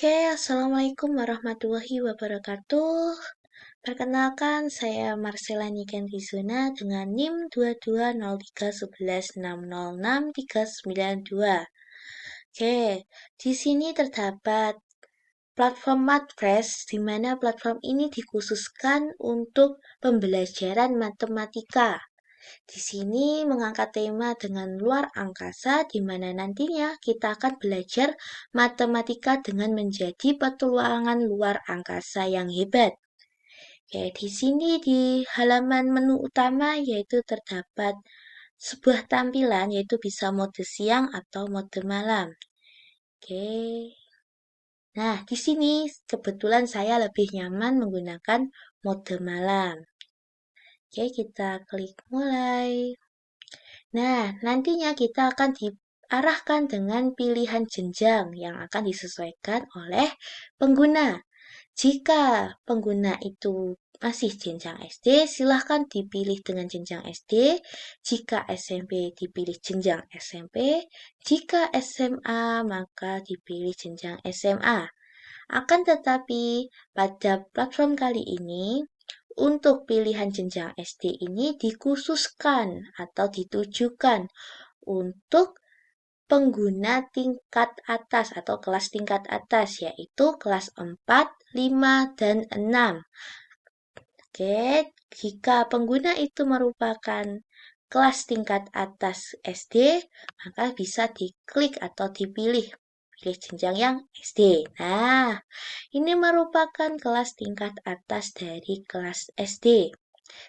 Assalamualaikum warahmatullahi wabarakatuh. Perkenalkan, saya Marcella Niken Rizuna dengan NIM 220311606392. Di sini terdapat platform MathPress, di mana platform ini dikhususkan untuk pembelajaran matematika. Di sini mengangkat tema dengan luar angkasa, di mana nantinya kita akan belajar matematika dengan menjadi petualangan luar angkasa yang hebat. Di sini di halaman menu utama yaitu terdapat sebuah tampilan yaitu bisa mode siang atau mode malam. Nah, di sini kebetulan saya lebih nyaman menggunakan mode malam. Kita klik mulai. Nah, nantinya kita akan diarahkan dengan pilihan jenjang yang akan disesuaikan oleh pengguna. Jika pengguna itu masih jenjang SD, silahkan dipilih dengan jenjang SD. Jika SMP, dipilih jenjang SMP. Jika SMA, maka dipilih jenjang SMA. Akan tetapi, pada platform kali ini, untuk pilihan jenjang SD ini dikhususkan atau ditujukan untuk pengguna tingkat atas atau kelas tingkat atas, yaitu kelas 4, 5, dan 6. Jika pengguna itu merupakan kelas tingkat atas SD, maka bisa diklik atau dipilih jenjang yang SD. Nah, ini merupakan kelas tingkat atas dari kelas SD.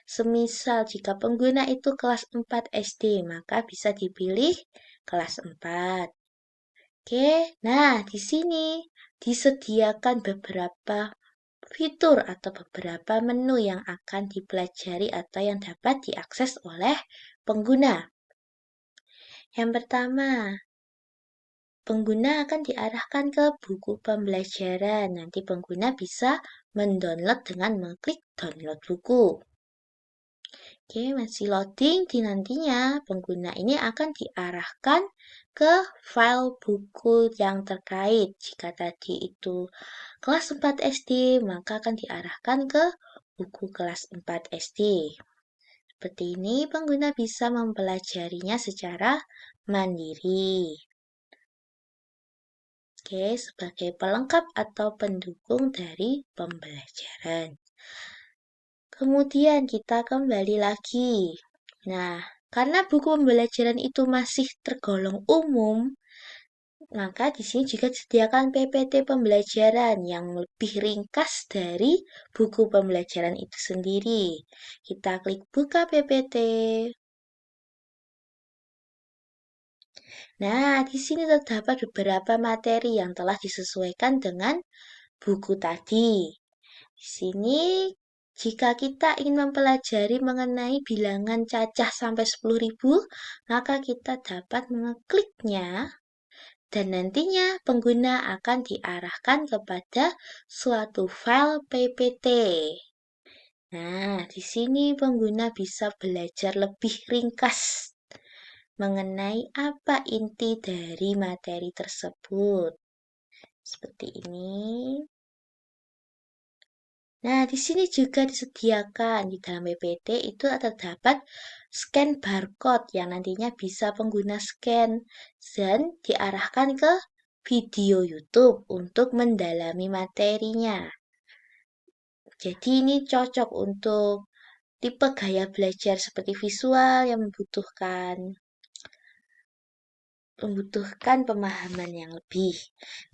Semisal jika pengguna itu kelas 4 SD, maka bisa dipilih kelas 4. Nah di sini disediakan beberapa fitur atau beberapa menu yang akan dipelajari atau yang dapat diakses oleh pengguna. Yang pertama, pengguna akan diarahkan ke buku pembelajaran. Nanti pengguna bisa mendownload dengan mengklik download buku. Masih loading. Di nantinya pengguna ini akan diarahkan ke file buku yang terkait. Jika tadi itu kelas 4 SD, maka akan diarahkan ke buku kelas 4 SD. Seperti ini, pengguna bisa mempelajarinya secara mandiri. Sebagai pelengkap atau pendukung dari pembelajaran. Kemudian kita kembali lagi. Nah, karena buku pembelajaran itu masih tergolong umum, maka di sini juga disediakan PPT pembelajaran yang lebih ringkas dari buku pembelajaran itu sendiri. Kita klik buka PPT. Nah, di sini terdapat beberapa materi yang telah disesuaikan dengan buku tadi. Di sini, jika kita ingin mempelajari mengenai bilangan cacah sampai 10.000, maka kita dapat mengekliknya dan nantinya pengguna akan diarahkan kepada suatu file PPT. Nah, di sini pengguna bisa belajar lebih ringkas mengenai apa inti dari materi tersebut. Seperti ini. Nah, di sini juga disediakan di dalam PPT itu terdapat scan barcode yang nantinya bisa pengguna scan dan diarahkan ke video YouTube untuk mendalami materinya. Jadi ini cocok untuk tipe gaya belajar seperti visual yang membutuhkan pemahaman yang lebih.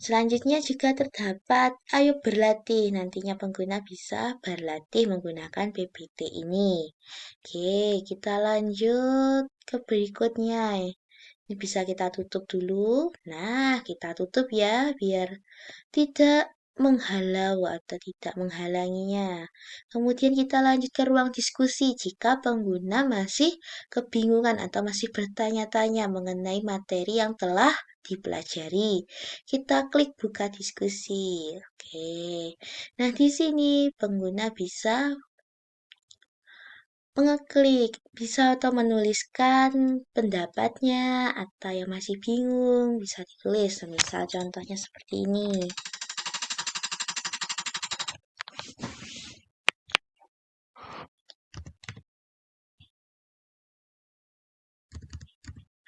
Selanjutnya juga terdapat ayo berlatih. Nantinya pengguna bisa berlatih menggunakan PPT ini. Kita lanjut ke berikutnya. Ini bisa kita tutup dulu. Nah, kita tutup ya, biar tidak menghalau atau tidak menghalanginya. Kemudian kita lanjut ke ruang diskusi jika pengguna masih kebingungan atau masih bertanya-tanya mengenai materi yang telah dipelajari. Kita klik buka diskusi. Nah, di sini pengguna bisa mengeklik, bisa atau menuliskan pendapatnya, atau yang masih bingung, bisa ditulis. Misal contohnya seperti ini.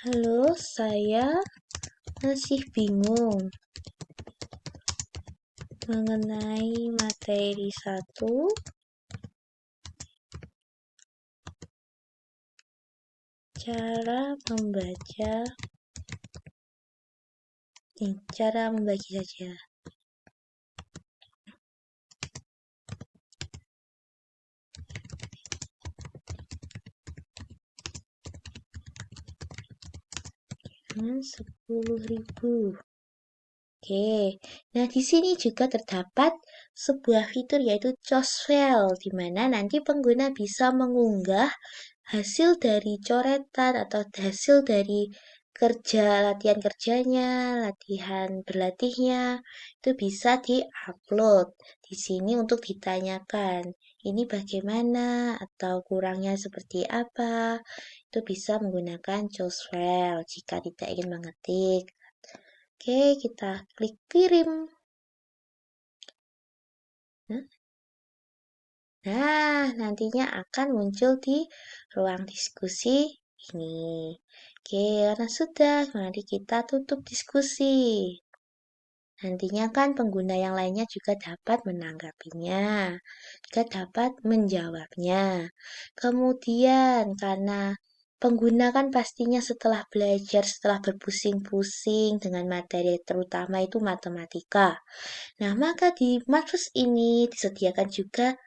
Halo, saya masih bingung mengenai materi satu, cara membaca, cara membagi saja. Hmm, 10.000. Oke, nah di sini juga terdapat sebuah fitur yaitu Choose File, di mana nanti pengguna bisa mengunggah hasil dari coretan atau hasil dari latihan kerjanya, latihan berlatihnya, itu bisa di-upload di sini untuk ditanyakan, ini bagaimana atau kurangnya seperti apa, itu bisa menggunakan Choose File jika tidak ingin mengetik. Oke, kita klik kirim. Nah, nantinya akan muncul di ruang diskusi ini. Oke, karena sudah, mari kita tutup diskusi. Nantinya kan pengguna yang lainnya juga dapat menanggapinya, juga dapat menjawabnya. Kemudian, karena pengguna kan pastinya setelah belajar, setelah berpusing-pusing dengan materi terutama itu matematika. Nah, maka di Matfus ini disediakan juga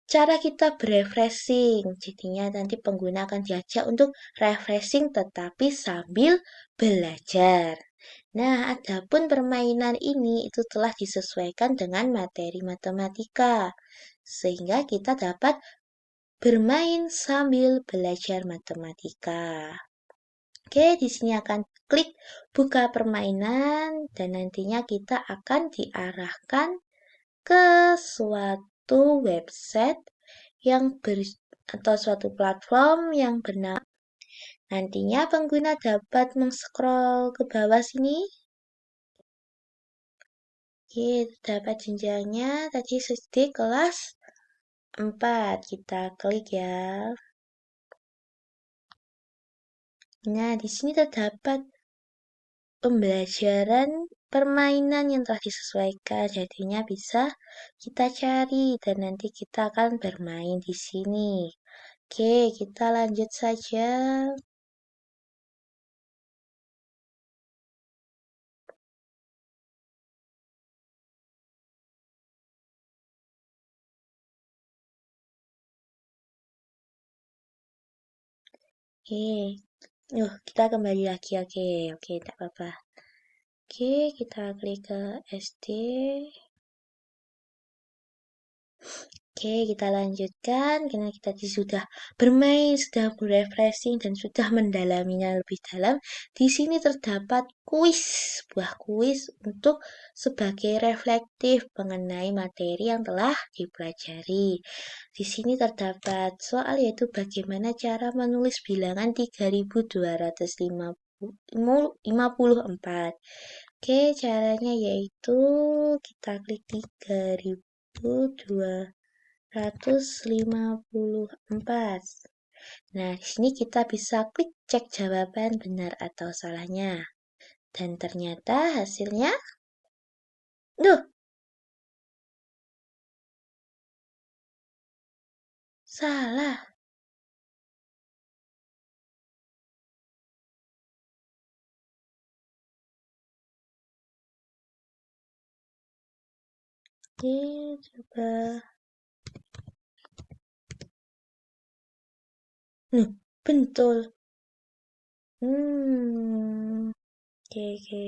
cara kita berefreshing. Jadinya nanti pengguna akan diajak untuk refreshing tetapi sambil belajar. Nah, adapun permainan ini itu telah disesuaikan dengan materi matematika. Sehingga kita dapat bermain sambil belajar matematika. Oke, di sini akan klik buka permainan dan nantinya kita akan diarahkan ke suatu website yang atau suatu platform yang bernama. Nantinya pengguna dapat meng-scroll ke bawah sini. Oke, dapat jenjangnya tadi SD kelas 4. Kita klik ya. Nah, di sini terdapat pembelajaran permainan yang telah disesuaikan. Jadinya bisa kita cari dan nanti kita akan bermain di sini. Oke, kita lanjut saja. Oke, kita kembali lagi. Oke, oke, tak apa-apa. Oke, kita klik ke SD. Oke, kita lanjutkan karena kita sudah bermain, sudah refreshing dan sudah mendalaminya lebih dalam. Di sini terdapat kuis, sebuah kuis untuk sebagai reflektif mengenai materi yang telah dipelajari. Di sini terdapat soal yaitu bagaimana cara menulis bilangan 3254. Oke, caranya yaitu kita klik 3254. Nah, di sini kita bisa klik cek jawaban benar atau salahnya. Dan ternyata hasilnya, duh, salah. Oke, coba. Betul. Oke, oke.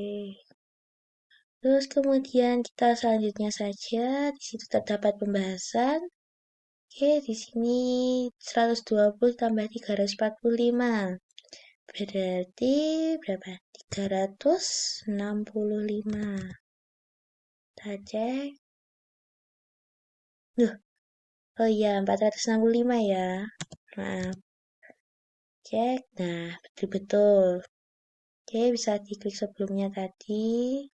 Terus kemudian kita selanjutnya saja, di situ terdapat pembahasan. Oke, di sini 120 tambah 345. Berarti berapa? 365. Kita cek. Oh iya, 465 ya. Maaf, cek. Nah, betul-betul. Oke, bisa diklik sebelumnya tadi.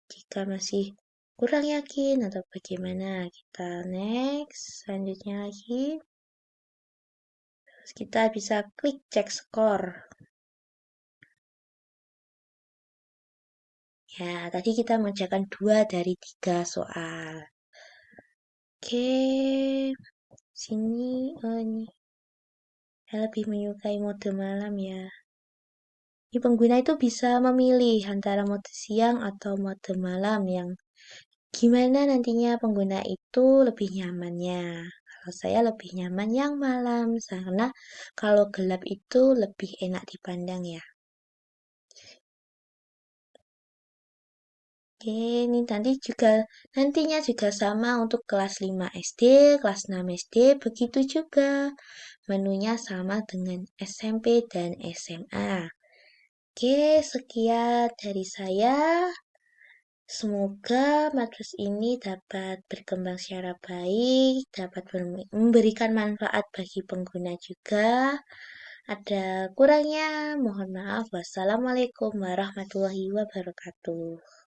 Jika masih kurang yakin atau bagaimana, kita next. Selanjutnya lagi. Terus kita bisa klik cek skor. Ya, tadi kita mengerjakan 2 dari 3 soal. Oke, sini, ini. Saya lebih menyukai mode malam ya. Ini pengguna itu bisa memilih antara mode siang atau mode malam yang gimana nantinya pengguna itu lebih nyamannya. Kalau saya lebih nyaman yang malam, karena kalau gelap itu lebih enak dipandang ya. Oke, ini nantinya juga sama untuk kelas 5 SD, kelas 6 SD, begitu juga. Menunya sama dengan SMP dan SMA. Oke, sekian dari saya. Semoga matrix ini dapat berkembang secara baik, dapat memberikan manfaat bagi pengguna juga. Ada kurangnya, mohon maaf. Wassalamualaikum warahmatullahi wabarakatuh.